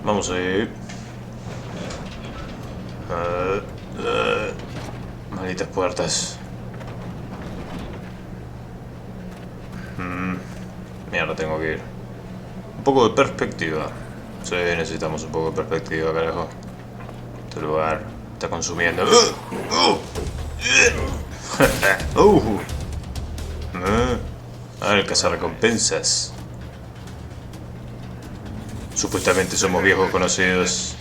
Vamos a ir. Malditas puertas. Mierda, tengo que ir. Un poco de perspectiva. Sí, necesitamos un poco de perspectiva, carajo. Este lugar está consumiendo. El cazarrecompensas. Supuestamente somos viejos conocidos.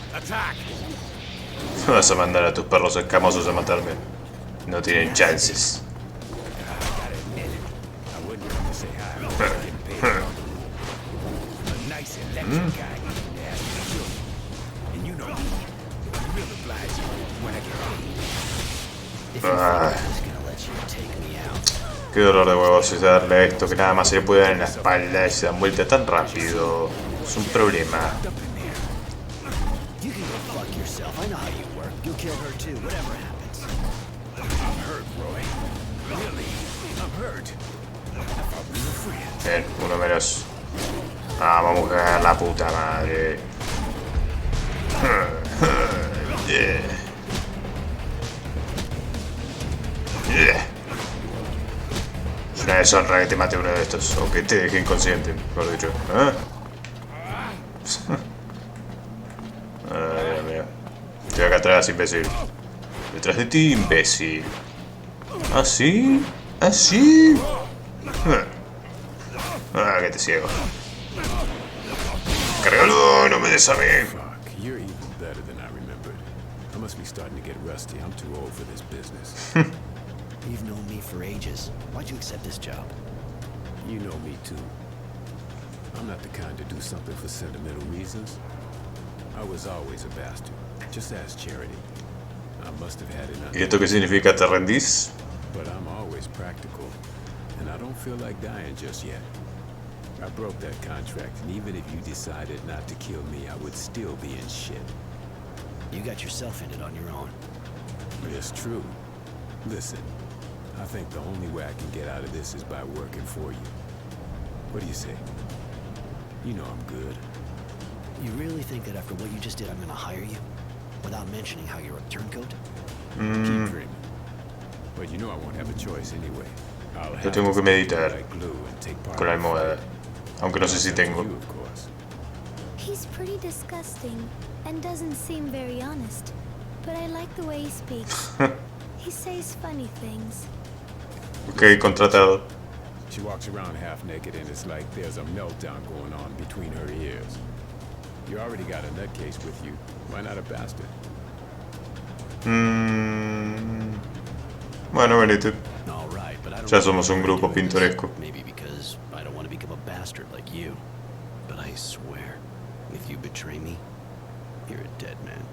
Vas a mandar a tus perros escamosos a matarme. No tienen chances. Qué dolor de huevos es darle esto que nada más se le puede dar en la espalda y se dan vuelta tan rápido. Es un problema. Bien, uno menos. Vamos a cagar la puta madre. Es una deshonra que te mate uno de estos, o que te deje inconsciente, mejor dicho. Ay, Dios mío. Estoy acá atrás, imbécil. Detrás de ti, imbécil. ¿Ah, sí? ¿Ah, sí? Que te ciego. ¡Cárgalo! ¡No me des a mí! You've known me for ages. Why'd you accept this job? You know me too. I'm not the kind to do something for sentimental reasons. I was always a bastard. Just ask Charity. I must have had enough. ¿Y esto qué significa? ¿Te rendís? But I'm always practical, and I don't feel like dying just yet. I broke that contract, and even if you decided not to kill me, I would still be in shit. You got yourself in it on your own. It's true. Listen, I think the only way I can get out of this is by working for you. What do you say? You know I'm good. You really think that after what you just did, I'm gonna hire you? Without mentioning how you're a turncoat? Keep dreaming. But you know I won't have a choice anyway. Yo tengo que meditar con la almohada. Aunque no sé si tengo. He's pretty disgusting and doesn't seem very honest. But I like the way he speaks. He says funny things. Ok, contratado. She walks around half naked and it's like there's a meltdown going on between her ears. You already got a nutcase with you. Why not a bastard? Bueno, Benito. All right, but I don't Ya somos un grupo pintoresco. Maybe because I don't want to become a bastard like you. But I swear, if you betray me, you're a dead man.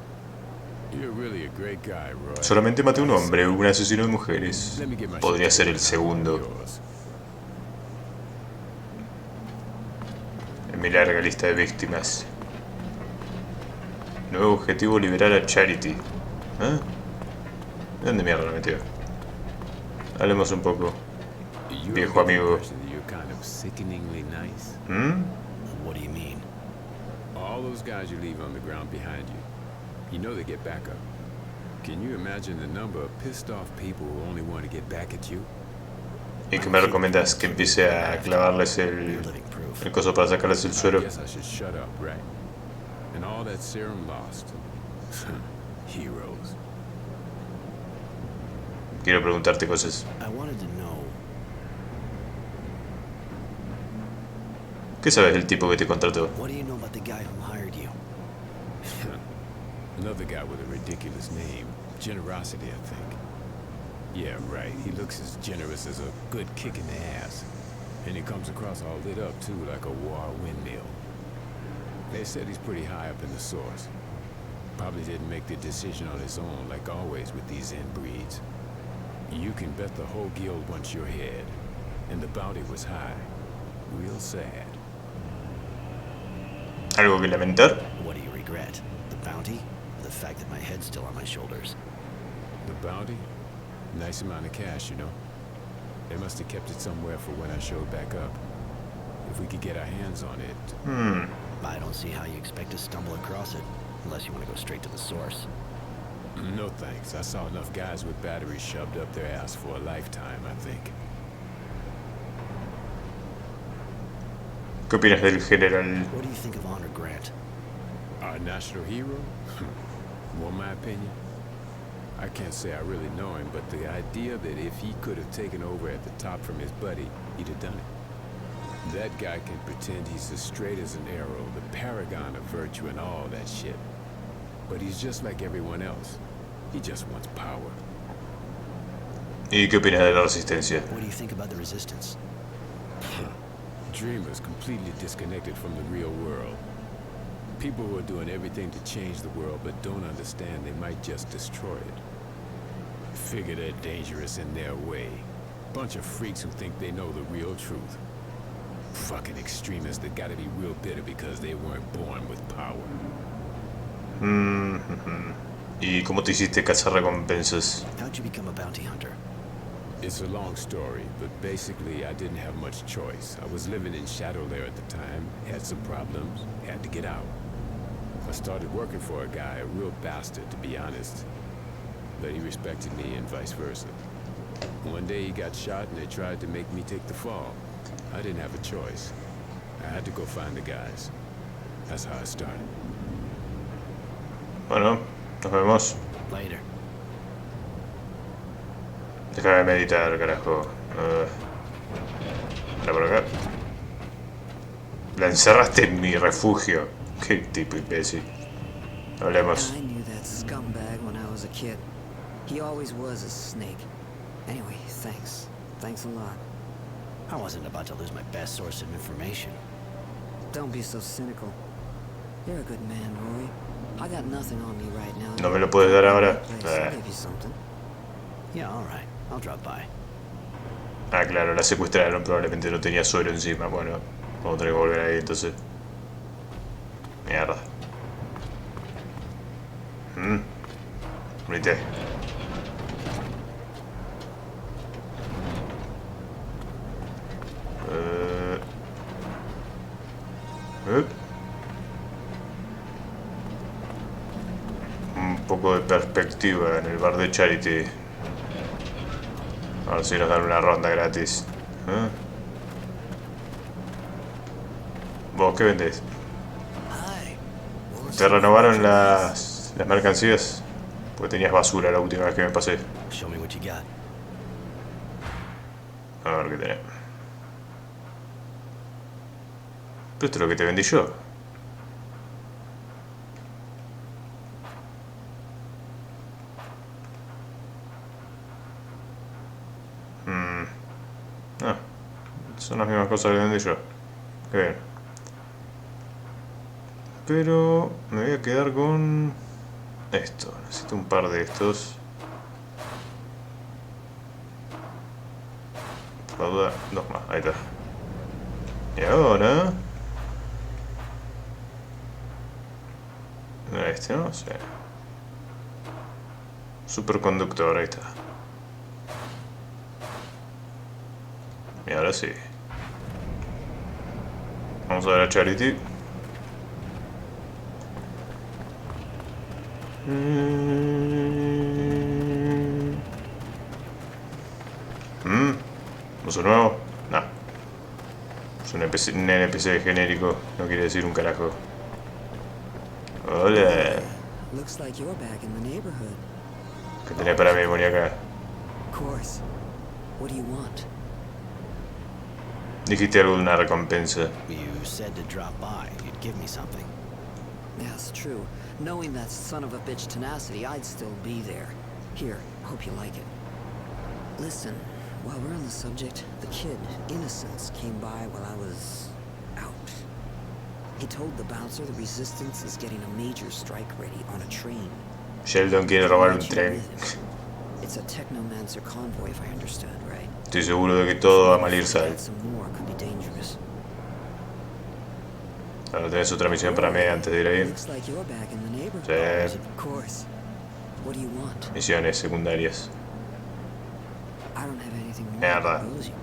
You're really a great guy, Roy. Solamente maté un hombre, un asesino de mujeres. Podría ser el segundo. En mi larga lista de víctimas. Nuevo objetivo, liberar a Charity. ¿Eh? ¿Dónde mierda lo metió? Hablemos un poco, viejo amigo. What do you mean? All those guys you leave on the ground behind you. You know they get back up. Can you imagine the number of pissed off people who only want to get back at you? ¿Y qué me recomiendas? ¿Que empiece a clavarles el coso para sacarles el suero? And all that serum lost. Heroes. Quiero preguntarte cosas. I wanted to know. ¿Qué sabes del tipo que te contrató? What do you know about the guy who hired you? Another guy with a ridiculous name. Generosity, I think. Yeah, right. He looks as generous as a good kick in the ass. And he comes across all lit up, too, like a war windmill. They said he's pretty high up in the source. Probably didn't make the decision on his own, like always with these inbreeds. You can bet the whole guild wants your head. And the bounty was high. Real sad. ¿Algo que lamentar? What do you regret? The bounty? Or the fact that my head's still on my shoulders? The bounty? Nice amount of cash, you know. They must have kept it somewhere for when I showed back up. If we could get our hands on it. I don't see how you expect to stumble across it, unless you want to go straight to the source. No thanks. I saw enough guys with batteries shoved up their ass for a lifetime, I think. ¿Qué opinas del general? What do you think of Honor Grant? Our national hero? Want my opinion? I can't say I really know him, but the idea that if he could have taken over at the top from his buddy, he'd have done it. That guy can pretend he's as straight as an arrow, the paragon of virtue and all that shit. But he's just like everyone else. He just wants power. ¿Y qué opinas de la resistencia? What do you think about the resistance? Dreamers completely disconnected from the real world. People who are doing everything to change the world but don't understand they might just destroy it. Figure they're dangerous in their way. Bunch of freaks who think they know the real truth. Fucking extremists that gotta be real bitter because they weren't born with power. ¿Y cómo te hiciste cazarrecompensas? How'd you become a bounty hunter? It's a long story, but basically I didn't have much choice. I was living in Shadow Lair at the time, had some problems, had to get out. I started working for a guy, a real bastard to be honest. But he respected me and vice versa. One day he got shot and they tried to make me take the fall. I didn't have a choice. I had to go find the guys. That's how I started. Bueno, nos vemos. Later. Deja de meditar, carajo. Anda por acá. La encerraste en mi refugio. Qué tipo imbécil. Hablemos. I knew that scumbag when I was a kid. He always was a snake. Anyway, thanks. Thanks a lot. I wasn't about to lose my best source of information. Don't be so cynical. You're a good man, Rory. I got nothing on me right now. ¿No me lo puedes dar ahora? I'll give you something. Yeah, alright. I'll drop by. Ah, claro, la secuestraron. Probablemente no tenía suero encima. Bueno, vamos a tener que volver ahí entonces. Mierda. Unite. Un poco de perspectiva en el bar de Charity. A ver si nos dan una ronda gratis. ¿Vos qué vendés? ¿Te renovaron las mercancías? Porque tenías basura la última vez que me pasé. Show me what you got. A ver qué tenés. Pero esto es lo que te vendí yo. Ah, son las mismas cosas que vendí yo. Qué bien. Pero me voy a quedar con esto. Necesito un par de estos. Por la duda, dos más. Ahí está. Y ahora... Este, ¿no? Sí. Superconductor, ahí está. Y ahora sí. Vamos a ver a Charity. ¿Uso nuevo? No. Es un NPC genérico. No quiere decir un carajo. Hola. Looks like you're back in the neighborhood. ¿Qué tenés para mí, demoníaca? Of course. What do you want? Dijiste algo de una recompensa. You said to drop by. You'd give me something. That's true. Knowing that son of a bitch tenacity, I'd still be there. Here, hope you like it. Listen, while we're on the subject, the kid, Innocence, came by while I was out. He told the bouncer the resistance is getting a major strike ready on a train. Sheldon quiere robar un tren. It's a technomancer convoy, if I understood right. Estoy seguro de que todo va a mal ir sal. Some more could be dangerous. Ahora tenés otra misión para mí antes de ir ahí. Looks like you're back in the neighborhood. Sí. Of course. What do you want? Misiones secundarias. I don't have anything more Mierda. to propose you.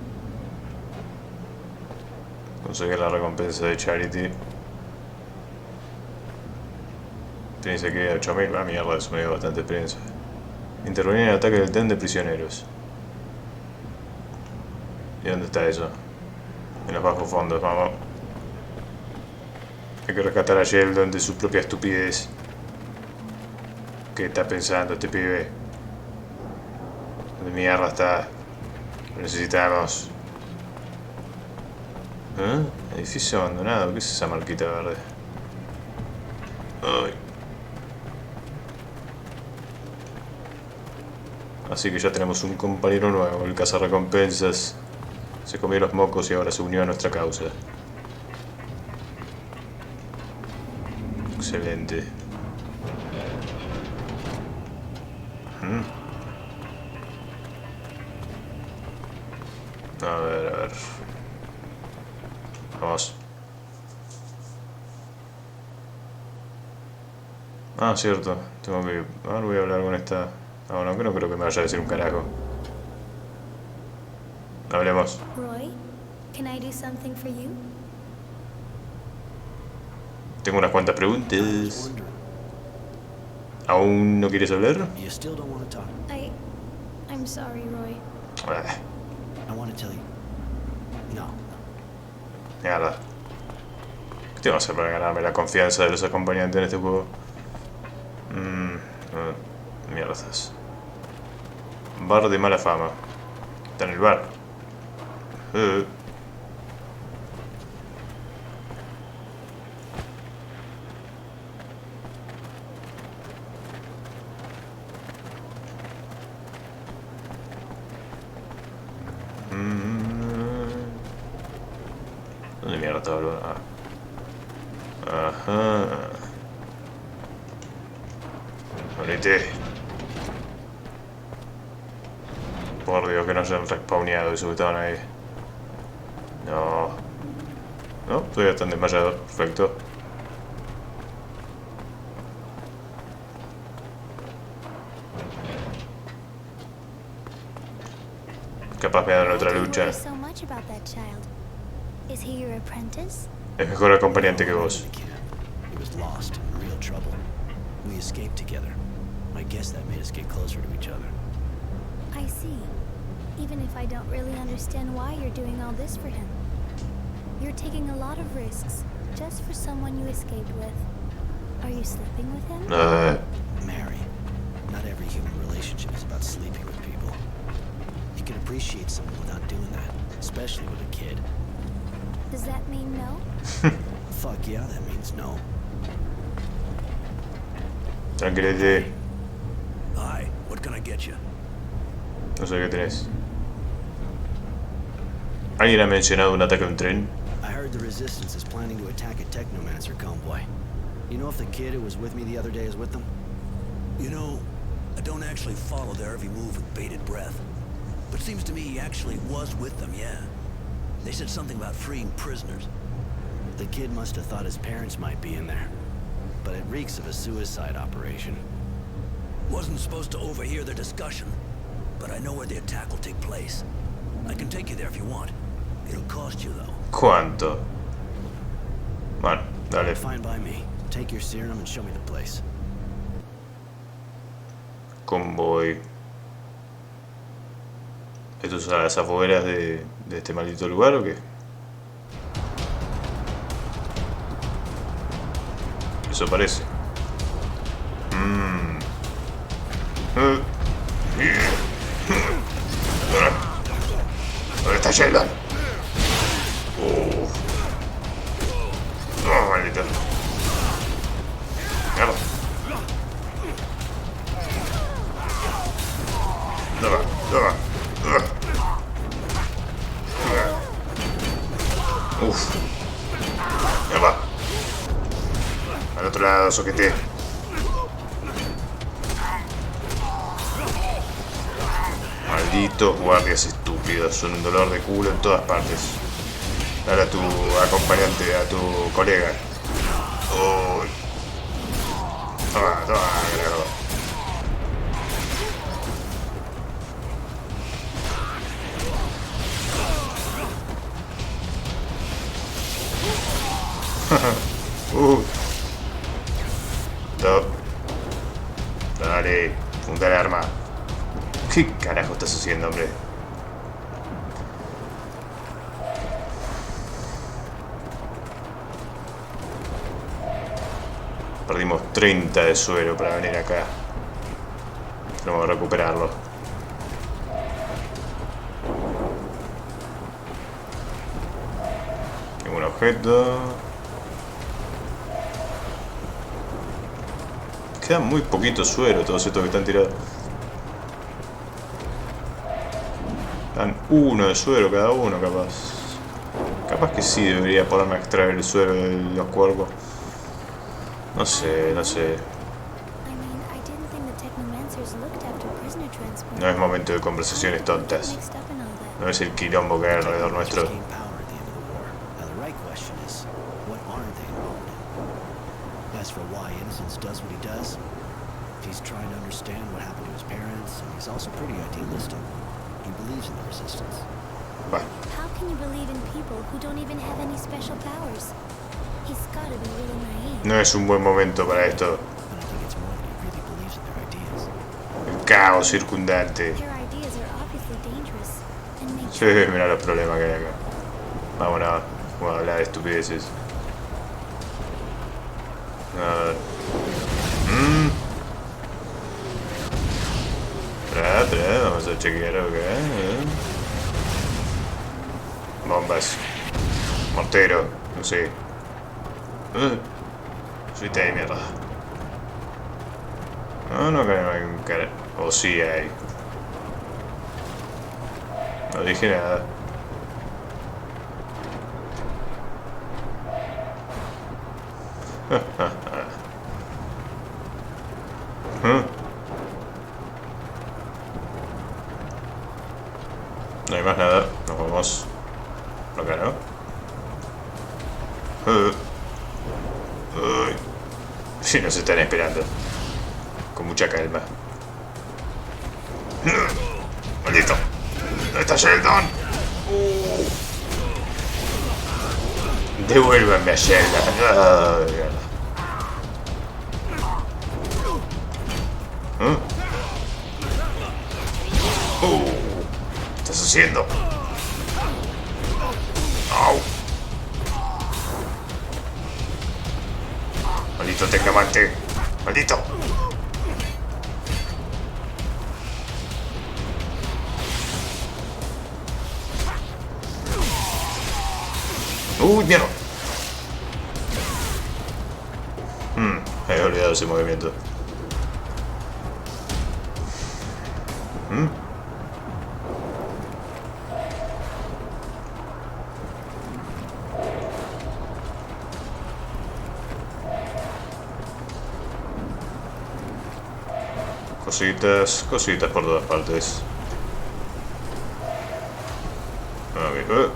Conseguir la recompensa de Charity. Experiencia que 8000. Ah, mierda, eso me dio bastante experiencia. Intervenir en el ataque del tren de prisioneros. ¿Y dónde está eso? En los bajos fondos, vamos. Hay que rescatar a Sheldon de su propia estupidez. ¿Qué está pensando este pibe? ¿Dónde mierda está? Lo necesitamos. ¿Eh? Edificio abandonado. ¿Qué es esa marquita verde? Ay. Así que ya tenemos un compañero nuevo. El cazarrecompensas se comió los mocos y ahora se unió a nuestra causa. Excelente. A ver. Vamos. Ah, cierto. Tengo que... Ahora voy a hablar con esta... No creo que me vaya a decir un carajo. Hablemos. Roy, can I do something for you? Tengo unas cuantas preguntas. ¿Aún no quieres hablar? You still don't want to talk? I'm sorry, Roy. Ah, I want to tell you. No. mierda. ¿Qué tengo que hacer para ganarme la confianza de los acompañantes en este juego? Mierdas. Bar de mala fama. Está en el bar. ¿Dónde mierda está, boludo? Ajá. Morite. Por Dios, que no hayan respawneado eso que estaban ahí. No. No, todavía están desmayados. Perfecto. Capaz me dan otra lucha. So much about that child. Is he your apprentice? Es mejor acompañante que vos. The kid. He was lost in real trouble. We escaped together. I guess that made us get closer to each other. I see. Even if I don't really understand why you're doing all this for him. You're taking a lot of risks just for someone you escaped with. Are you sleeping with him? Mary, not every human relationship is about sleeping with people. You can appreciate someone without doing that, especially with a kid. Does that mean no? Fuck yeah, that means no. Tranquilízate. Hi, what can I get you? No sé qué tenés. ¿Alguien ha mencionado un ataque a un tren? I heard the Resistance is planning to attack a Technomancer convoy. You know if the kid who was with me the other day is with them? You know, I don't actually follow their every move with bated breath. But seems to me he actually was with them, yeah. They said something about freeing prisoners. The kid must have thought his parents might be in there. But it reeks of a suicide operation. Wasn't supposed to overhear their discussion, but I know where the attack will take place. I can take you there if you want. It'll cost you, though. ¿Cuánto? Bueno, dale. Fine by me. Take your serum and show me the place. Convoy. ¿Esto es a las afueras de este maldito lugar o qué? Eso parece. ¿Dónde está Sheldon? No, maldito. Mierda. Toma. Uf. Mierda. Al otro lado, soquete. Malditos guardias estúpidos, son un dolor de culo en todas partes. Dale a tu acompañante, a tu colega. Uy. Toma, carajo. No. Dale, punta el arma. ¿Qué carajo estás haciendo, hombre? Perdimos 30 de suero para venir acá. Tenemos que recuperarlo. Tengo un objeto. Queda muy poquito suero todos estos que están tirados. Dan 1 de suero cada uno, capaz. Capaz que sí debería poderme extraer el suero de los cuervos. No sé, no sé. No es momento de conversaciones tontas. No es el quilombo que hay alrededor nuestro. As for why Innocence does what he does, he's trying to understand what happened to his parents, and he's also pretty idealistic. He believes in the resistance. Bueno. How can you believe in people who don't even have any special powers? He's gotta be really naive. No es un buen momento para esto. And I think it's more that he really believes in their ideas. El caos circundante. Your ideas are obviously dangerous and make Sí, mira los problemas que hay acá. Vámonos, vamos a hablar de estupideces. Vamos a chequear acá. Bombas. Mortero, no sé. Suite de mierda. No hay un cara. O sí hay. No dije nada. No hay más nada, nos vamos por acá, ¿no? Sí, nos están esperando. Con mucha calma. ¡Maldito! ¿Dónde está Sheldon? Devuélvanme a Sheldon. ¿Qué estás haciendo? ¡Au! Maldito tecnomante. Maldito. ¡Uy, mierda! He olvidado ese movimiento. Cositas por todas partes. Okay.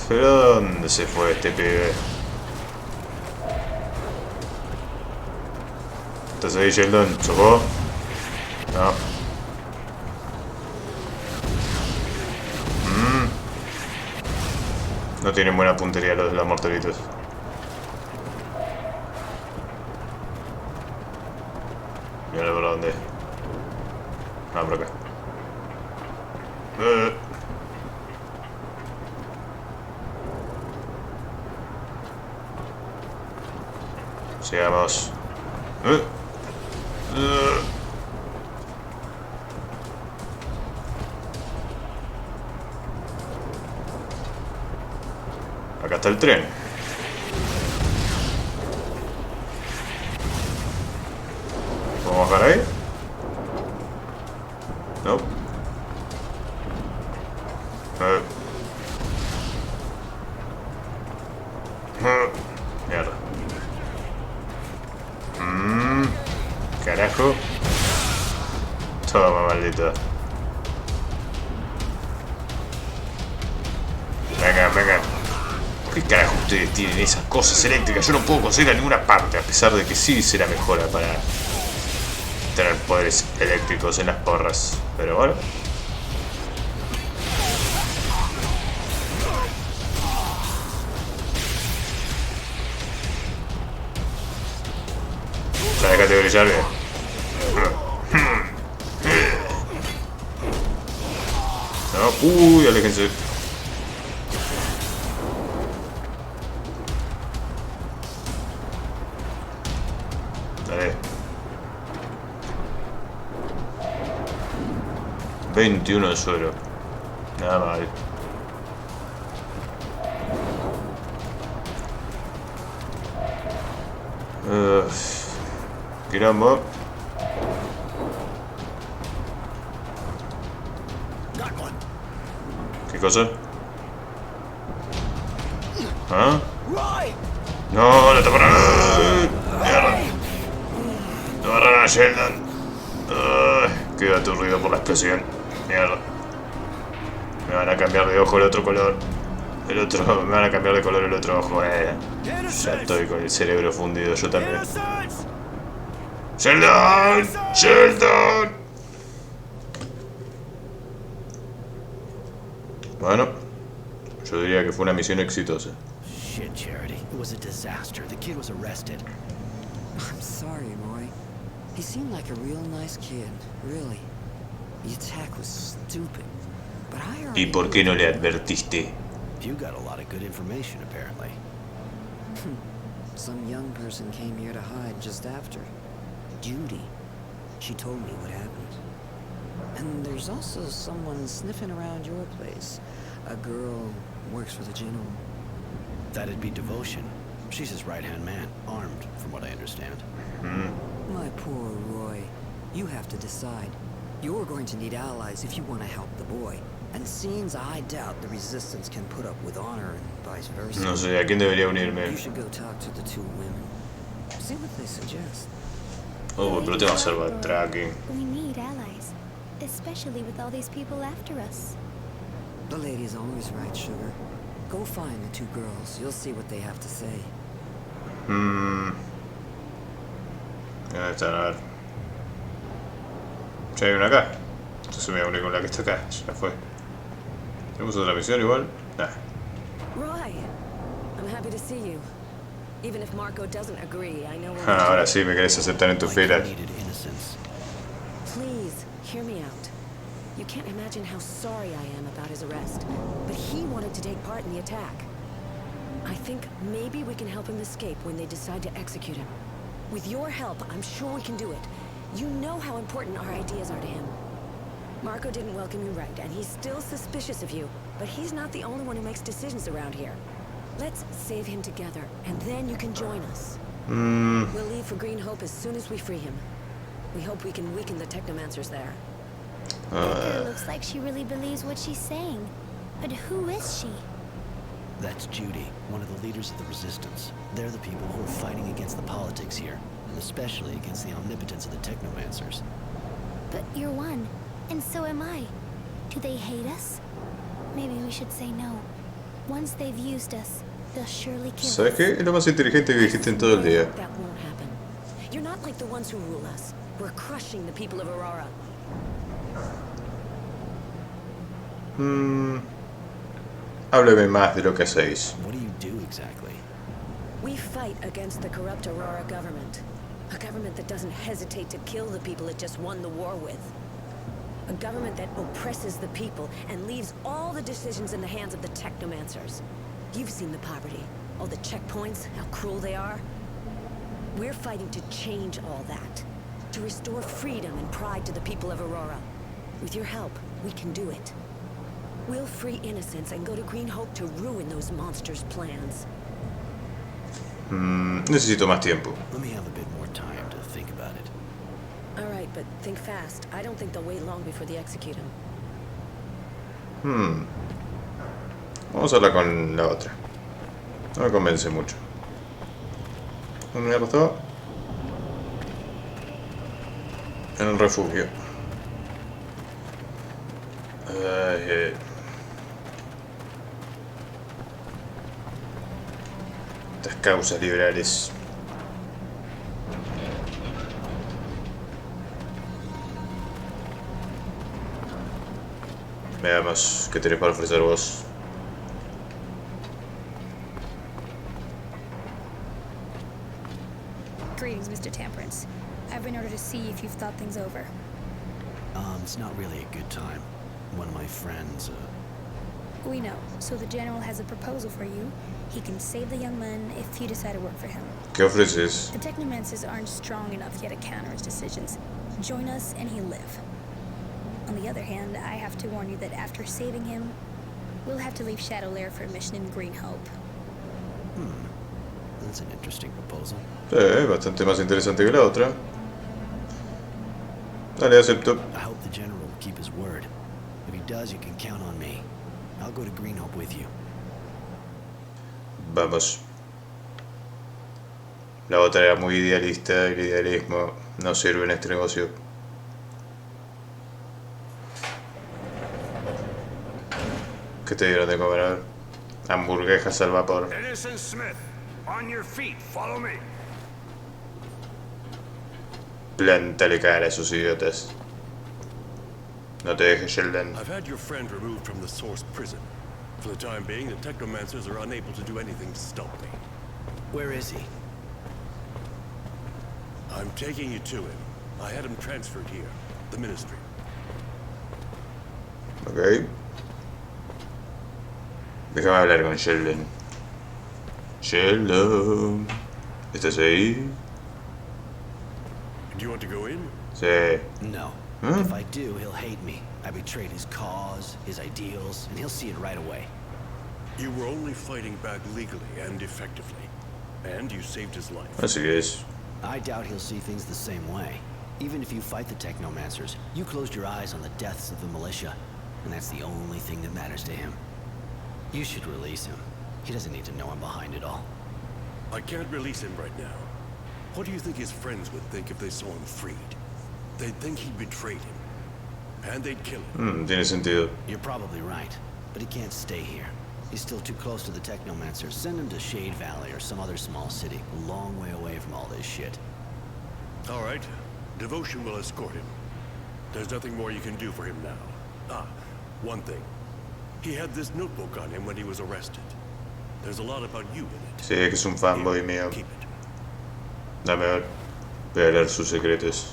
¿Pero dónde se fue este pibe? ¿Estás ahí, Sheldon? ¿Chocó? No. No tienen buena puntería los de los morteritos. Mira por dónde. Ah, por acá. Sigamos. Acá está el tren. ¿Podemos bajar ahí? No. Mierda. Carajo. Toma, maldito. Venga. ¿Por qué carajo ustedes tienen esas cosas eléctricas? Yo no puedo conseguir a ninguna parte, a pesar de que sí será mejora para tener poderes eléctricos en las porras. Pero bueno. Déjate brillar bien. No, uy, aléjense. Dale. 21 de suelo. Nada mal. Quilombo. ¿Qué cosa? ¿Ah? No, no te paran. Mierda. No agarran a Sheldon. Queda aturdido por la explosión. Mierda. Me van a cambiar de ojo el otro color. El otro. Me van a cambiar de color el otro ojo. Ya estoy con el cerebro fundido, yo también. ¡Sheldon! ¡Sheldon! Bueno, yo diría que fue una misión exitosa. Shit, Charity. It was a disaster. The kid was arrested. I'm sorry, Roy. He seemed like a real nice kid, really. The attack was stupid, but I already... ¿Y por qué no le advertiste? You got a lot of good information, apparently. Some young person came here to hide just after. Judy. She told me what happened. And there's also someone sniffing around your place. A girl works for the general. That'd be Devotion. She's his right-hand man, armed, from what I understand. My poor Roy. You have to decide. You're going to need allies if you want to help the boy. And seems I doubt the resistance can put up with honor and vice versa. No sé, ¿a quién debería unirme? You should go talk to the two women. See what they suggest. Oh, pero tengo que hacer backtracking. We need allies, especially with all these people after us. The lady's always right, Sugar. Go find the two girls. You'll see what they have to say. Ahí están, a ver. Ya hay una acá. Entonces me voy a unir con la que está acá. Ya fue. ¿Tenemos otra misión igual? Nah. Roy, I'm happy to see you. Even if Marco doesn't agree, I know Ahora sí me querés aceptar en tus filas. Needed innocence. Please, hear me out. You can't imagine how sorry I am about his arrest, but he wanted to take part in the attack. I think maybe we can help him escape when they decide to execute him. With your help, I'm sure we can do it. You know how important our ideas are to him. Marco didn't welcome you right, and he's still suspicious of you, but he's not the only one who makes decisions around here. Let's save him together, and then you can join us. We'll leave for Green Hope as soon as we free him. We hope we can weaken the Technomancers there. It looks like she really believes what she's saying. But who is she? That's Judy, one of the leaders of the Resistance. They're the people who are fighting against the politics here, and especially against the omnipotence of the Technomancers. But you're one, and so am I. Do they hate us? Maybe we should say no. Once they've used us, they'll surely kill ¿Sabes us. qué? Es lo más inteligente que dijiste en todo el día. That won't happen. You're not like the ones who rule us. We're crushing the people of Aurora. Hábleme más de lo que hacéis. What do you do exactly? We fight against the corrupt Aurora government. A government that doesn't hesitate to kill the people it just won the war with. A government that oppresses the people and leaves all the decisions in the hands of the Technomancers. You've seen the poverty, all the checkpoints, how cruel they are. We're fighting to change all that. To restore freedom and pride to the people of Aurora. With your help, we can do it. We'll free innocents and go to Green Hope to ruin those monsters' plans. Necesito más tiempo. Let me have a bit more time to think about it. All right, but think fast. I don't think they'll wait long before they execute him. Vamos a hablar con la otra. No me convence mucho. ¿Dónde me estaba? En el refugio. Estas causas liberales. Veamos qué tenés para ofrecer vos. Greetings, Mr. Temperance. I've been ordered to see if you've thought things over. It's not really a good time. One of my friends, We know. So the general has a proposal for you. He can save the young man if you decide to work for him. ¿Qué ofreces? The technomancers aren't strong enough yet to counter his decisions. Join us and he'll live. On the other hand, I have to warn you that after saving him, we'll have to leave Shadowlair for a mission in Green Hope. That's an interesting proposal. Sí, bastante más interesante que la otra. Dale, acepto. I hope the general will keep his word. If he does, you can count on me. I'll go to Green Hope with you. Vamos. La otra era muy idealista y el idealismo no sirve en este negocio. ¿Qué te dieron de comer? A ver. Hamburguesas al vapor. Edison Smith, on your feet, follow me. Plántale cara a esos idiotas. No te dejes, Sheldon. I've had your friend removed from the source prison. For the time being, the technomancers are unable to do anything to stop me. Where is he? I'm taking you to him. I had him transferred here, the ministry. Ok. Déjame hablar con Sheldon. Sheldon. ¿Estás ahí? Do you want to go in? Sí. No. Huh? If I do, he'll hate me. I betrayed his cause, his ideals, and he'll see it right away. You were only fighting back legally and effectively. And you saved his life. Así es. I doubt he'll see things the same way. Even if you fight the technomancers, you closed your eyes on the deaths of the militia, and that's the only thing that matters to him. You should release him. He doesn't need to know I'm behind it all. I can't release him right now. What do you think his friends would think if they saw him freed? They'd think he betrayed him. And they'd kill him. Tiene sentido. You're probably right, but he can't stay here. He's still too close to the technomancers. Send him to Shade Valley or some other small city, a long way away from all this shit. All right. Devotion will escort him. There's nothing more you can do for him now. Ah, one thing. He had this notebook on him when he was arrested. There's a lot about you in it. Sí, que es un fanboy mío. Keep it. Dame a ver. Voy a leer sus secretos.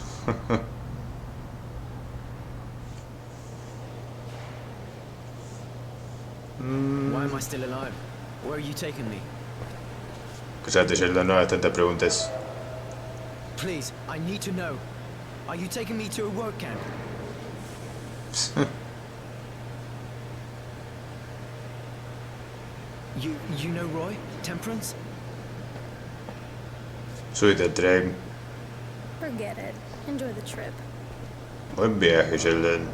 Why am I still alive? Where are you taking me? Cállate, Sheldon, no hagas tantas preguntas. Please, I need to know. Are you taking me to a work camp? You know Roy? Temperance? Súbete al tren. Forget it. Enjoy the trip. Buen viaje, Sheldon.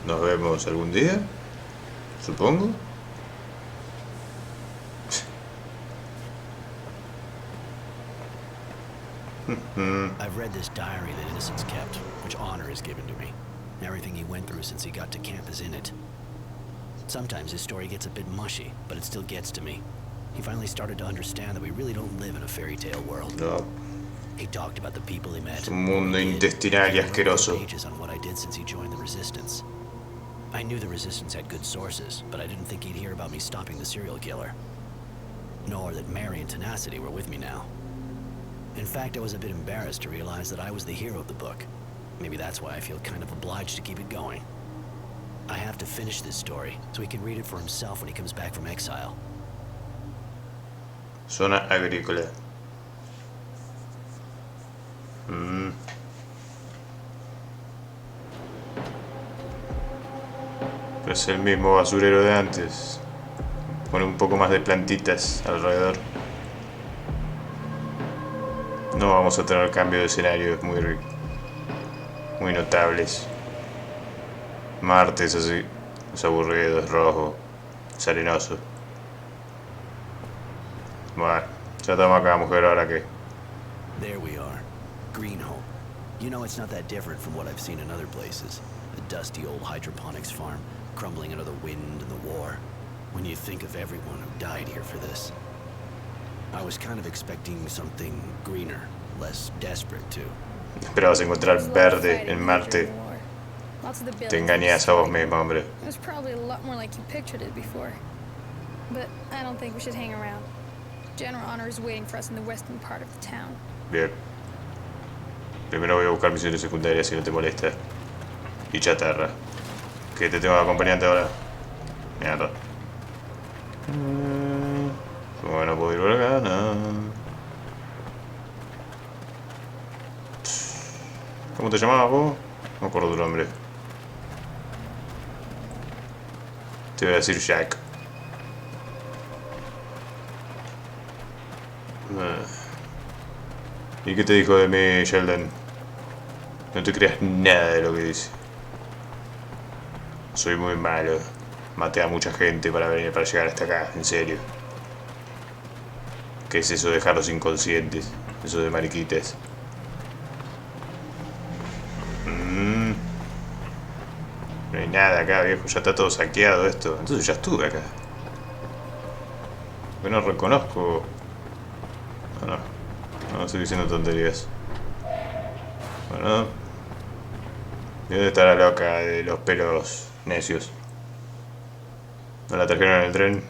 Nos vemos algún día. Supongo. I've read this diary that Innocence kept, which honor is given to me. Everything he went through since he got to camp is in it. Sometimes his story gets a bit mushy, but it still gets to me. He finally started to understand that we really don't live in a fairy tale world. No. He talked about the people he met. Es un mundo what he did, intestinal y and he wrote asqueroso. pages on what I did since he joined the Resistance. I knew the Resistance had good sources, but I didn't think he'd hear about me stopping the serial killer. Nor that Mary and Tenacity were with me now. In fact, I was a bit embarrassed to realize that I was the hero of the book. Maybe that's why I feel kind of obliged to keep it going. I have to finish this story, so he can read it for himself when he comes back from exile. Zona agrícola. Pero es el mismo basurero de antes. Pone un poco más de plantitas alrededor. No vamos a tener cambio de escenario muy notables. Marte es así. Es aburrido, es rojo, es arenoso. Bueno, ya estamos acá, mujer, ¿ahora qué? There we are. Green Hope. You know, it's not that different from what I've seen in other places. A dusty old hydroponics farm, crumbling under the wind and the war. When you think of everyone who died here for this. I was kind of expecting something greener, less desperate too. Esperabas encontrar verde en Marte. Te engañas a vos mismo, hombre. It was probably a lot more like you pictured it before. But I don't think we should hang around. General Honor is waiting for us in the western part of the town. Bien. Primero voy a buscar misiones secundarias si no te molesta. Y chatarra. ¿Qué te tengo de acompañante ahora? Mierda. Bueno, puedo ir por acá, no. ¿Cómo te llamabas vos? No me acuerdo tu nombre. Te voy a decir Jack. ¿Y qué te dijo de mí, Sheldon? No te creas nada de lo que dice. Soy muy malo. Maté a mucha gente para llegar hasta acá, en serio. ¿Qué es eso de dejarlos inconscientes? Eso de mariquitas. No hay nada acá, viejo. Ya está todo saqueado esto. Entonces ya estuve acá. Yo no reconozco. No estoy diciendo tonterías. Bueno. ¿Y dónde está la loca de los pelos necios? ¿No la trajeron en el tren?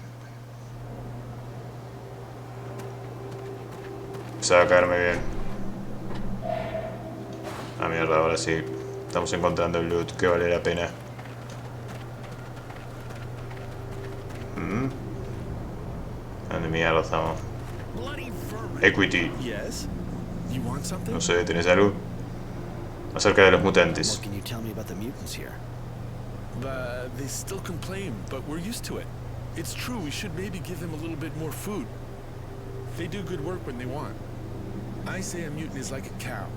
Empezaba a caerme bien. Ah, mierda, ahora sí. Estamos encontrando el loot que vale la pena. ¿Dónde mierda estamos? Equity. No sé, ¿tenés algo? Acerca de los mutantes. What can you tell me about the mutants here? They still complain, but we're used to it. It's true, we should maybe give them a little bit more food. They do good work when they want. I say a mutant is like a cow.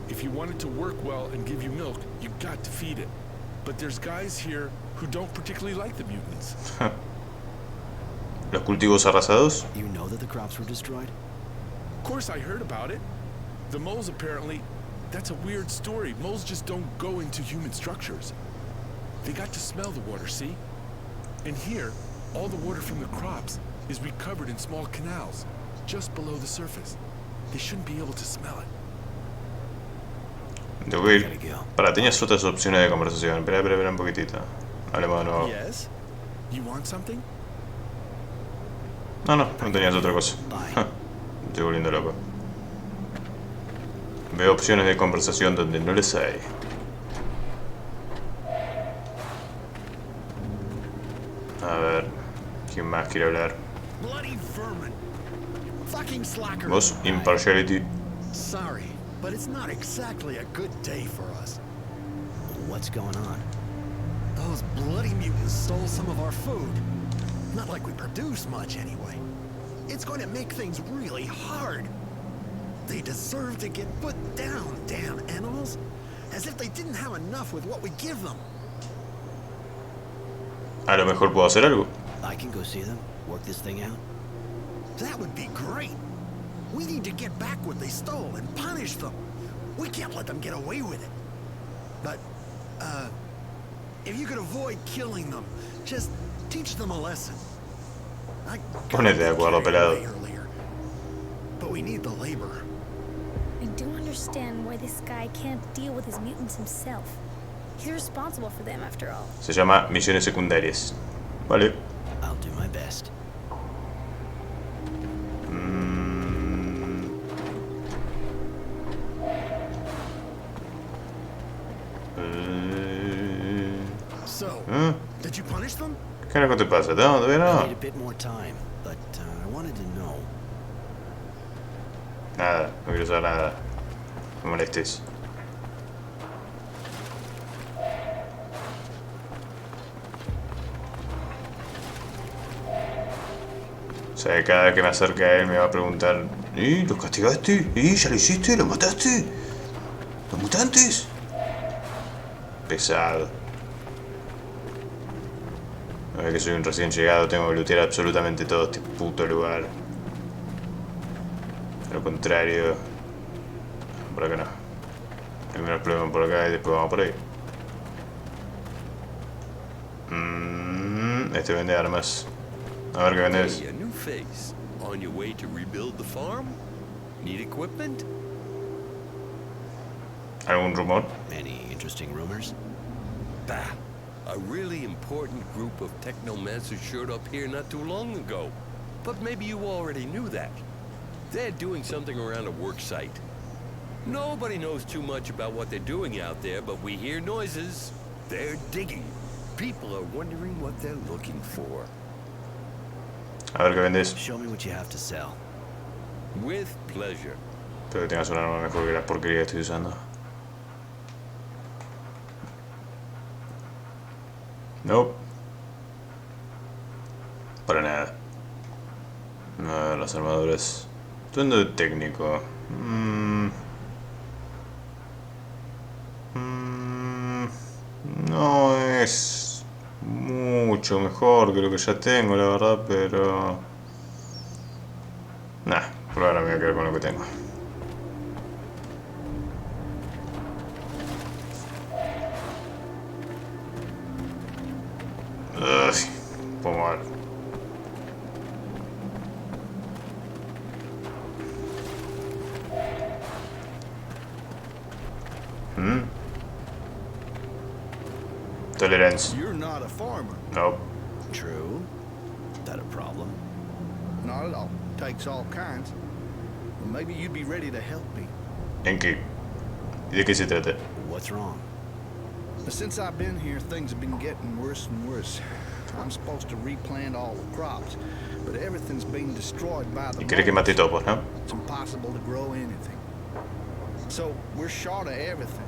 If you want it to work well and give you milk, you got to feed it. But there's guys here who don't particularly like the mutants. ¿Los cultivos arrasados? You know that the crops were destroyed? Of course I heard about it. The moles apparently... That's a weird story. Moles just don't go into human structures. They got to smell the water, see? And here, all the water from the crops is recovered in small canals, just below the surface. They shouldn't be able to smell it. Tengo que ir. Para, tenías otras opciones de conversación. Espera un poquitito. Hablemos de nuevo. Yes? You want something? No tenías otra cosa. Me estoy volviendo loco. Veo opciones de conversación donde no les hay. A ver, ¿quién más quiere hablar? Vos, Impartiality. Sorry, but it's not exactly a good day for us. What's going on? Those bloody mutants stole some of our food. Not like we produce much anyway. It's going to make things really hard. They deserve to get put down, damn animals. As if they didn't have enough with what we give them. A lo mejor puedo hacer algo. I can go see them, work this thing out. That would be great. We need to get back what they stole and punish them. We can't let them get away with it. But, if you could avoid killing them, just teach them a lesson. Ponete de acuerdo, pelado. But we need the labor. I don't understand why this guy can't deal with his mutants himself. He's responsible for them after all. Se llama misiones secundarias. Vale. I'll do my best. So, did you punish them? ¿Qué carajo te pasa? No, todavía I no. need a bit more time, but I wanted to know. Nada, no quiero saber nada. No me molestes. O sea, cada vez que me acerque a él me va a preguntar: ¿y los castigaste? ¿Y ya lo hiciste? ¿Lo mataste? ¿Los mutantes? Pesado. No ve que soy un recién llegado, tengo que lootear absolutamente todo este puto lugar. A lo contrario, por acá no. Primero exploramos por acá y después vamos por ahí. Este vende armas. A ver qué vendes. Hey, a new face. On your way to rebuild the farm? Need equipment? ¿Algún rumor? Any interesting rumors? Bah. A really important group of technomancers showed up here not too long ago. But maybe you already knew that. They're doing something around a work site. Nobody knows too much about what they're doing out there, but we hear noises. They're digging. People are wondering what they're looking for. A ver qué vendes. Show me what you have to sell. With pleasure. Espero que tengas un arma mejor que la porquería que estoy usando. No. Para nada. A ver, las armaduras. Atuendo de técnico. No es mucho mejor que lo que ya tengo, la verdad, pero... Nah, por ahora me voy a quedar con lo que tengo. Vamos a ver. Tolerance. You're not a farmer. Nope. True. That a problem? Not at all. Takes all kinds. Well, maybe you'd be ready to help me. ¿En qué? ¿Y de qué se trata? What's wrong? But since I've been here, things have been getting worse and worse. I'm supposed to replant all the crops, but everything's being destroyed by the Y querés que mate topos, ¿no? It's impossible to grow anything. So we're short of everything.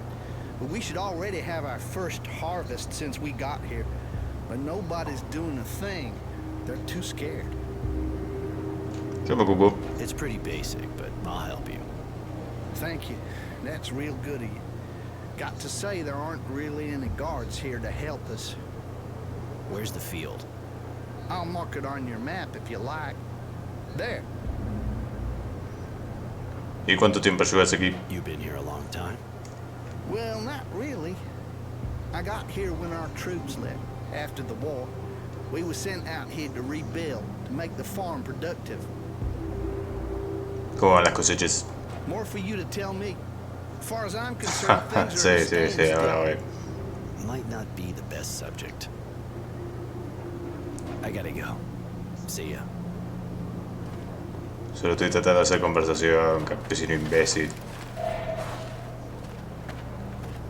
But we should already have our first harvest since we got here. But nobody's doing a thing. They're too scared. Yo me ocupo. It's pretty basic, but I'll help you. Thank you. That's real good of you. Got to say, there aren't really any guards here to help us. Where's the field? I'll mark it on your map if you like. There. ¿Y cuánto tiempo llevas aquí? You've been here a long time? Well, not really. I got here when our troops left, after the war. We were sent out here to rebuild, to make the farm productive. ¿Cómo van las cosechas? More for you to tell me. As far as I'm concerned, things are Sí, ahora voy. Might not be the best subject. I gotta go. See ya. Solo estoy tratando de hacer conversación, campesino imbécil.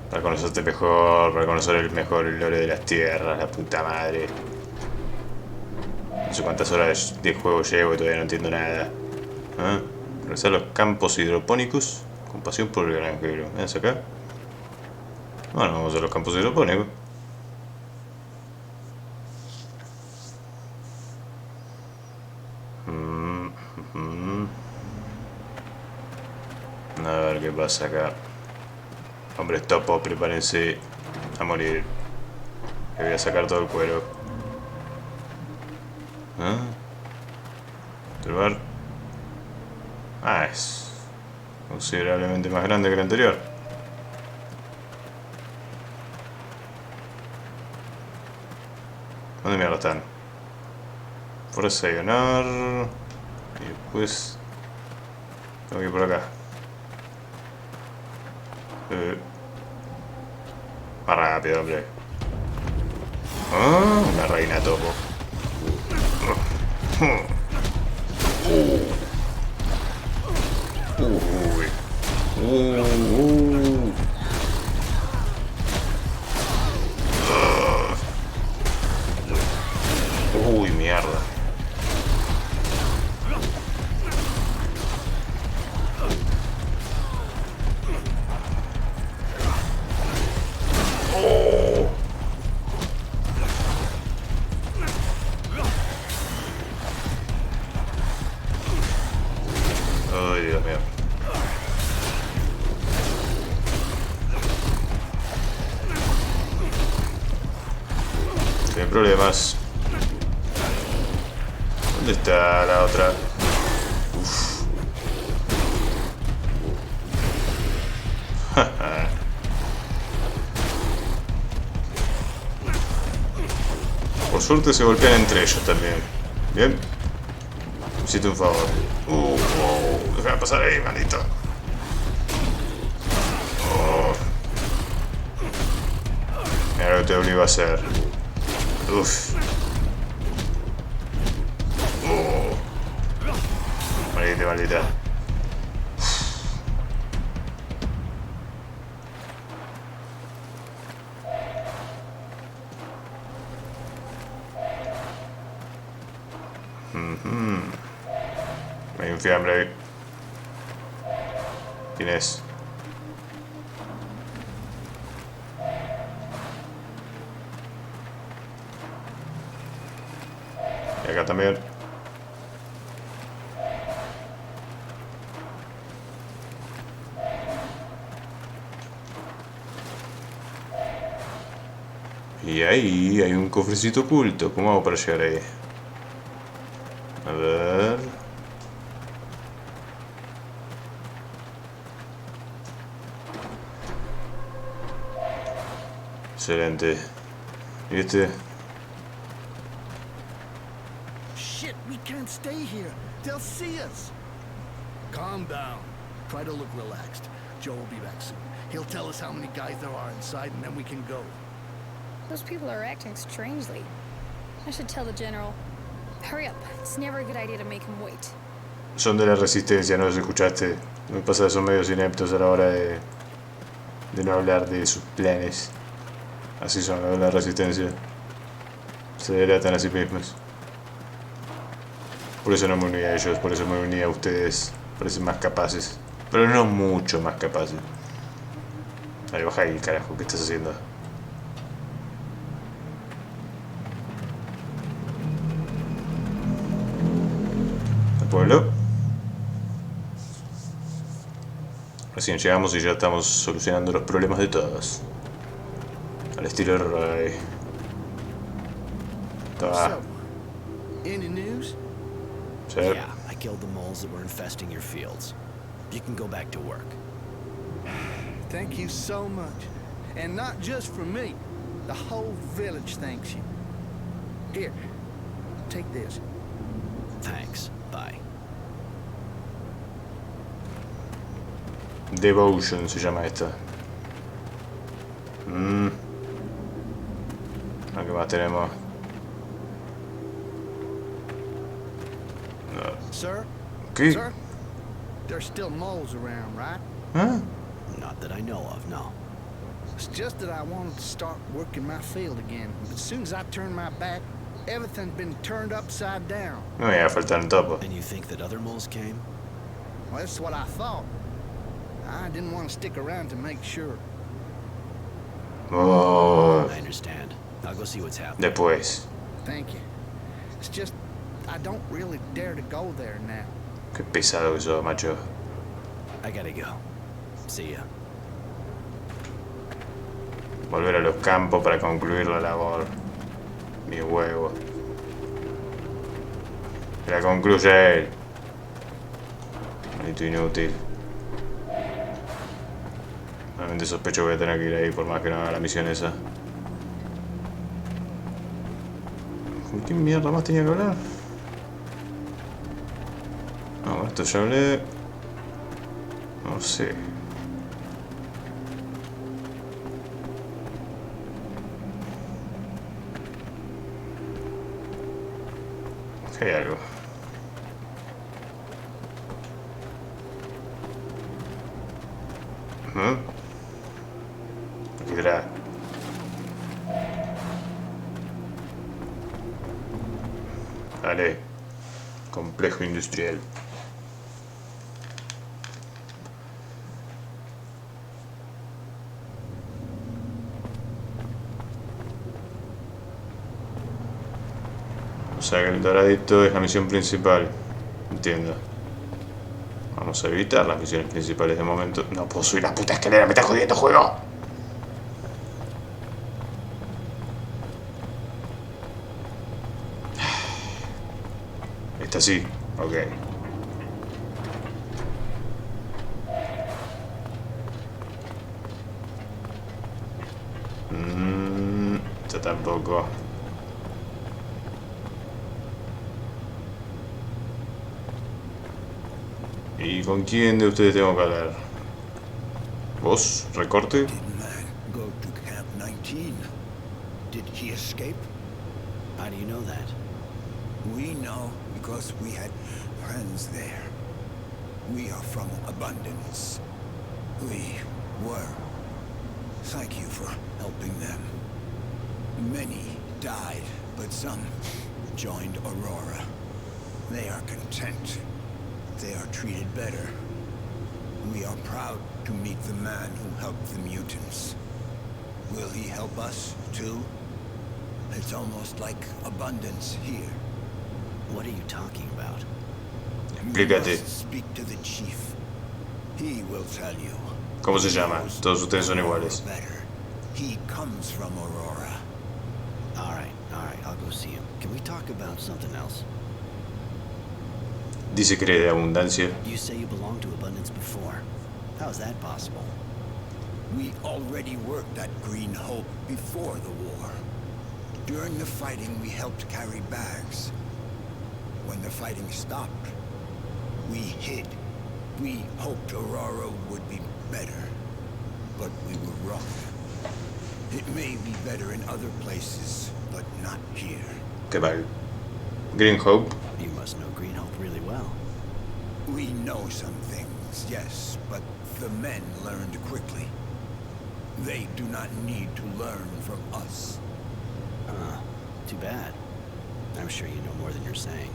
Para conocerte mejor, para conocer el mejor el lore de las tierras, la puta madre. No sé cuántas horas de juego llevo y todavía no entiendo nada. ¿Ah? Regresar a los campos hidropónicos. Compasión por el granjero. ¿Ven acá? Bueno, vamos a los campos hidropónicos. A ver qué pasa acá. Hombres topo, prepárense a morir. Le voy a sacar todo el cuero. ¿Ah? ¿El lugar? Ah, es considerablemente más grande que el anterior. ¿Dónde mierda están? Fuerza y honor. Y después tengo que ir por acá. Más rápido, hombre. Ah, una reina topo. Uy, mierda. Ay, Dios mío. Tiene problemas. ¿Dónde está la otra? Uf. Por suerte se golpean entre ellos también. Bien. Necesito un favor. Déjame pasar ahí, maldito. Mira lo que te obligo a hacer. Uff. Maldita, maldita. Hay un fiambre ahí. ¿Quién es? Y acá también. Y ahí hay un cofrecito oculto. ¿Cómo hago para llegar ahí? A ver. Excelente. ¿Y este? Shit, we can't stay here. They'll see us. Calm down. Try to look relaxed. Joe will be back soon. He'll tell us how many guys there are inside, and then we can go. Those people are acting strangely. I should tell the general. Hurry up. It's never a good idea to make him wait. Son de la resistencia, ¿no los escuchaste? Me pasa, son medios ineptos a la hora de no hablar de sus planes. Así son los de la resistencia. Se delatan a sí mismos. Por eso no me uní a ellos, por eso me uní a ustedes. Parecen más capaces. Pero no mucho más capaces. Vale, baja ahí, carajo, ¿qué estás haciendo? ¿El pueblo? Recién llegamos y ya estamos solucionando los problemas de todos. Al estilo Roy. Toma. Any news? Sí. Yeah, I killed the moles that were infesting your fields. You can go back to work. Thank you so much. And not just for me. The whole village thanks you. Here, take this. Thanks. Bye. Devotion se llama esta. ¿Qué más tenemos? No. Sir? ¿Qué? Sir? There's still moles around, right? ¿Ah? Not that I know of, no. It's just that I wanted to start working my field again. But as soon as I turned my back, everything's been turned upside down. No me iba a faltar un topo. And you think that other moles came? Well, that's what I thought. I didn't want to stick around to make sure. Oh. I understand. I'll go see what's happening. Después. Thank you. It's just, I don't really dare to go there now. Qué pesado que sos, macho. I gotta go. See ya. Volver a los campos para concluir la labor. Mi huevo. Que la concluya él. Maldito inútil. Realmente sospecho que voy a tener que ir ahí por más que no haga la misión esa. ¿Con qué mierda más tenía que hablar? No, esto ya hablé. No sé. Aquí hay algo. Aquí será. Vale. Complejo industrial. O sea que el doradito es la misión principal. Entiendo. Vamos a evitar las misiones principales de momento. No puedo subir la puta escalera, me está jodiendo, juego. Esta sí, ok. Esta tampoco. ¿Y con quién de ustedes tengo que hablar? ¿Vos? ¿Recorte? Did man go to Camp 19? Did he escape? How do you know that? We know because we had friends there. We are from Abundance. We were. Thank you for helping them. Many died, but some joined Aurora. They are content. They are treated better. We are proud to meet the man who helped the mutants. Will he help us, too? It's almost like abundance here. What are you talking about? Explícate. Speak to the chief. He will tell you. ¿Cómo se llama? Todos ustedes son iguales. Better. He comes from Aurora. All right, I'll go see him. Can we talk about something else? Dice que cree de abundancia. You say you belonged to Abundance before. How is that possible? We already worked at Green Hope before the war. During the fighting, we helped carry bags. When the fighting stopped, we hid. We hoped Aurora would be better, but we were wrong. It may be better in other places, but not here. Qué mal. Green Hope. You must know Green Hope really well. We know some things, yes, but the men learned quickly. They do not need to learn from us. Too bad. I'm sure you know more than you're saying.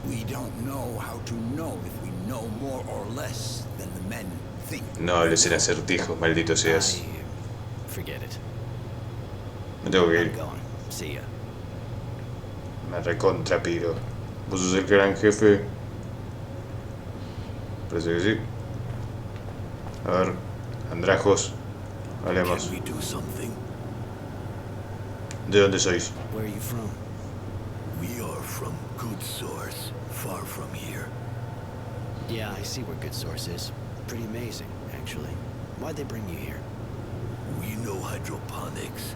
We don't know how to know if we know more or less than the men think. No hables en acertijos, maldito seas. Forget it. Me tengo que I'm ir. going. See ya. Me recontra piro. ¿Vos sos el gran jefe? Parece que sí. A ver, andrajos. Hablemos. Can we do something? ¿De dónde sois? Where are you from? We are from Good Source, far from here. Yeah, I see where Good Source is. Pretty amazing, actually. Why'd they bring you here? We know hydroponics.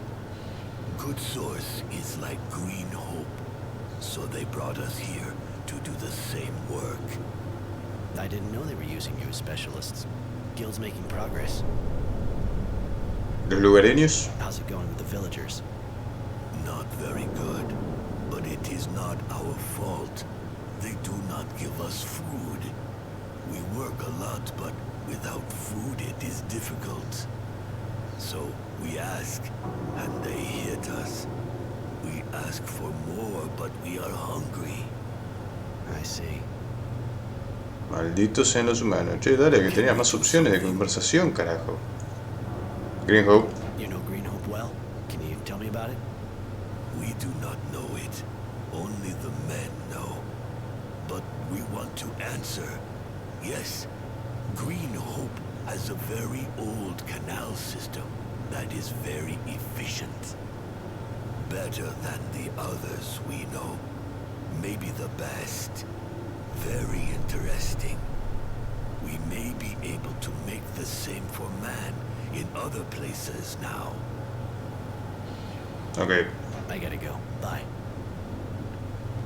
Good Source is like Green Hope, so they brought us here to do the same work. I didn't know they were using you as specialists. Guild's making progress. ¿Los lugareños? How's it going with the villagers? Not very good, but it is not our fault. They do not give us food. We work a lot, but without food it is difficult. So we ask, and they hit us. We ask for more, but we are hungry. I see. Malditos sean los humanos. Che, dale, que tenía más opciones de conversación, carajo. Green Hope. You know Green Hope well? Can you tell me about it? We do not know it. Only the men know. But we want to answer. Yes, Green Hope has a very old canal system that is very efficient. Better than the others we know. Maybe the best. Very interesting. We may be able to make the same for man in other places now. Ok. I gotta go. Bye.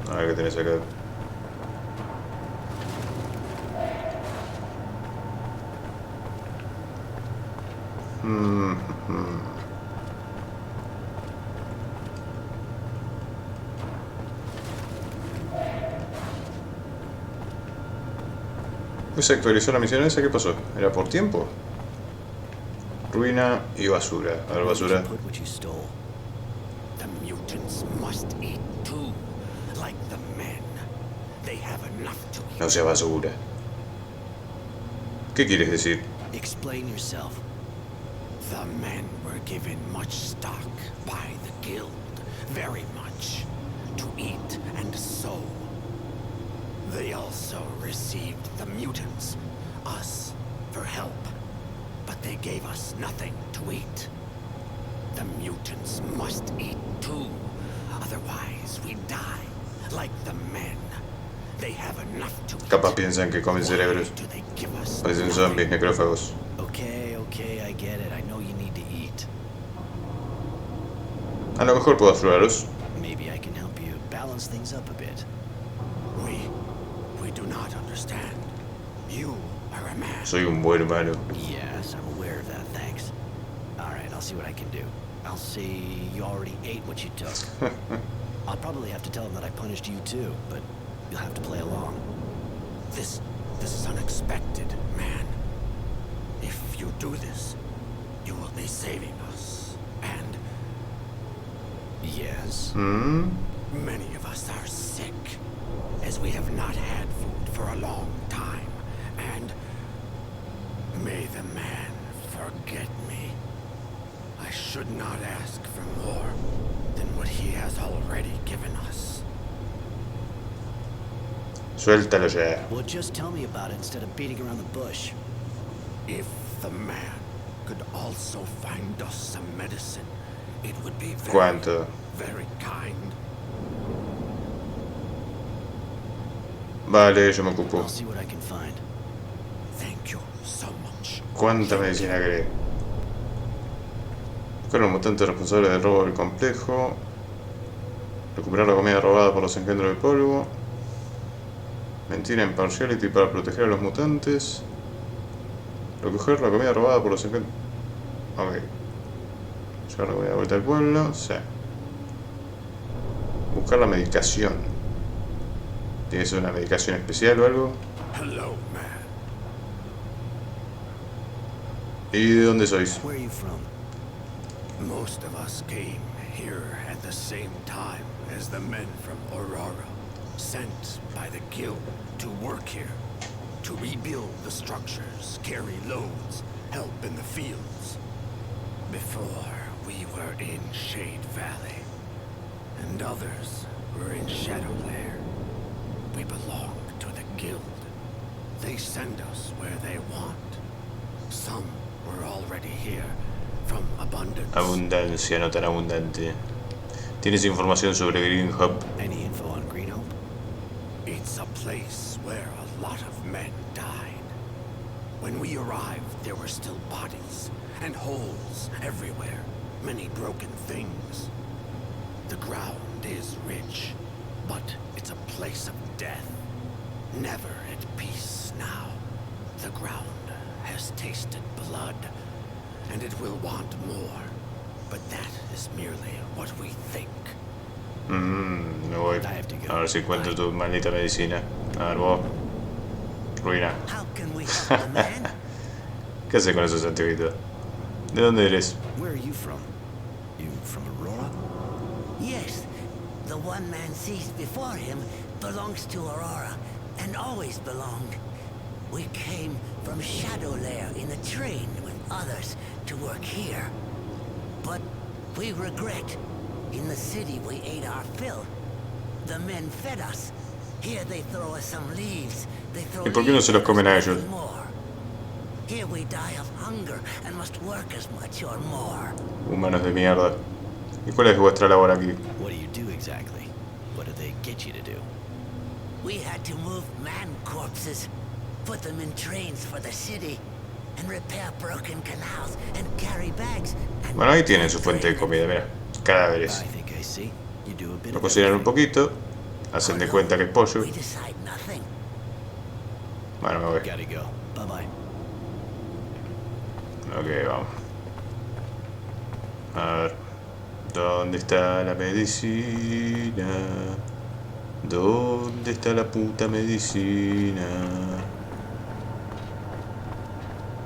A ver qué tenés acá. Pues se actualizó la misión esa, ¿qué pasó? ¿Era por tiempo? Ruina y basura. A ver, basura. Put what you stole. The mutants must eat too, like the men. They have enough to eat. No sea basura. ¿Qué quieres decir? Explain yourself. The men were given much stock by the guild, very much, to eat and sow. They also received the mutants, us, for help, but they gave us nothing to eat. The mutants must eat too, otherwise we die, like the men. They have enough to eat. Capaz piensan que comen cerebros. Parecen zombies necrófagos. Okay, I get it. I know you need to eat. A lo mejor puedo afloraros. Maybe I can help you balance things up a bit. We do not understand. You are a man. Soy un buen humano. Yes, I'm aware of that, thanks. Alright, I'll see what I can do. I'll say you already ate what you took. I'll probably have to tell him that I punished you too, but you'll have to play along. This is unexpected, man. If you do this, you will be saving us. And... Yes? Many of us are sick. As we have not had food for a long time, and may the man forget me. I should not ask for more than what he has already given us. Suéltalo ya. Well, just tell me about it instead of beating around the bush. If the man could also find us some medicine, it would be very, ¿Cuánto? very kind. Vale, yo me ocupo. I'll see what I can find. Thank you so much. ¿Cuánta medicina querés? Buscar a los mutantes responsables del robo del complejo. Recuperar la comida robada por los engendros de polvo. Mentira impartiality para proteger a los mutantes. Recoger la comida robada por los engendros. Ok. Llevar la comida de vuelta al pueblo. Sí. Buscar la medicación. ¿Tiene que ser una medicación especial o algo? Hello, man. ¿Y de dónde sois? Where are you from? Most of us came here at the same time as the men from Aurora, sent by the guild to work here, to rebuild the structures, carry loads, help in the fields. Before, we were in Shade Valley, and others were in Shadowlair. We belonged to the guild. They send us where they want. Some were already here, from abundance. Abundancia, no tan abundante. ¿Tienes información sobre Green Hub? Any info on Green Hope? It's a place where a lot of men died. When we arrived, there were still bodies, and holes everywhere. Many broken things. The ground is rich, but it's a place of death. Never at peace now. The ground has tasted blood, and it will want more. But that is merely what we think. Me voy. A ver si encuentro tu maldita medicina. A ver vos. Ruina. ¿Qué haces con esos anteojitos? ¿De dónde eres? Where are you from? You from Aurora? Yes. The one man sees before him belongs to Aurora, and always belonged. We came from Shadowlair in a train with others to work here. But we regret. In the city we ate our fill. The men fed us. Here they throw us some leaves. They throw ¿Y por qué no se los comen a ellos? more. Here we die of hunger and must work as much or more. Humanos de mierda. ¿Y cuál es vuestra labor aquí? What do you do exactly? What do they get you to do? We had to move man corpses, put them in trains for the city, and repair broken canals and carry bags. Bueno, ahí tienen su fuente de comida, mira. Cadáveres. Lo cocinan un poquito. Hacen de cuenta que es pollo. Bueno, me voy. Ok, vamos. A ver. ¿Dónde está la medicina? ¿Dónde está la puta medicina?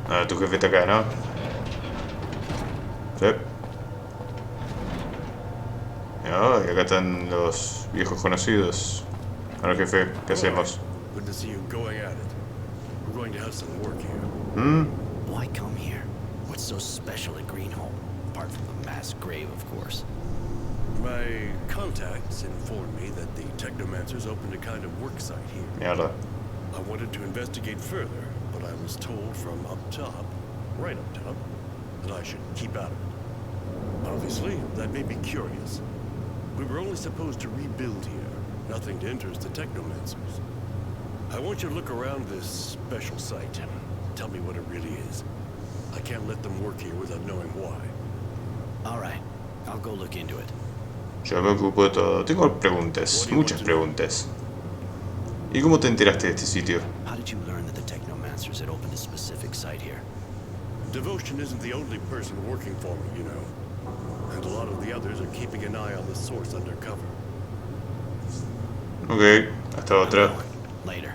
Ah, tu jefe está acá, ¿no? Sí. Oh, y acá están los viejos conocidos. Ahora, jefe, ¿qué hacemos? Good to see you going at it. We're going to have some work here. Why come here? What's so special at Greenholm? Apart from the mass grave, of course. My contacts informed me that the Technomancers opened a kind of work site here. Mierda. I wanted to investigate further, but I was told from up top, right up top, that I should keep out of it. Obviously, that made me curious. We were only supposed to rebuild here, nothing to interest the Technomancers. I want you to look around this special site. Tell me what it really is. I can't let them work here without knowing why. All right, I'll go look into it. Yo me ocupo de todo. Tengo preguntas, muchas preguntas. ¿Y cómo te enteraste de este sitio? How did you learn that the Technomancers had opened a specific site here? Devotion isn't the only person working for me, you know. And a lot of the others are keeping an eye on the source undercover. Ok, hasta otra. Later.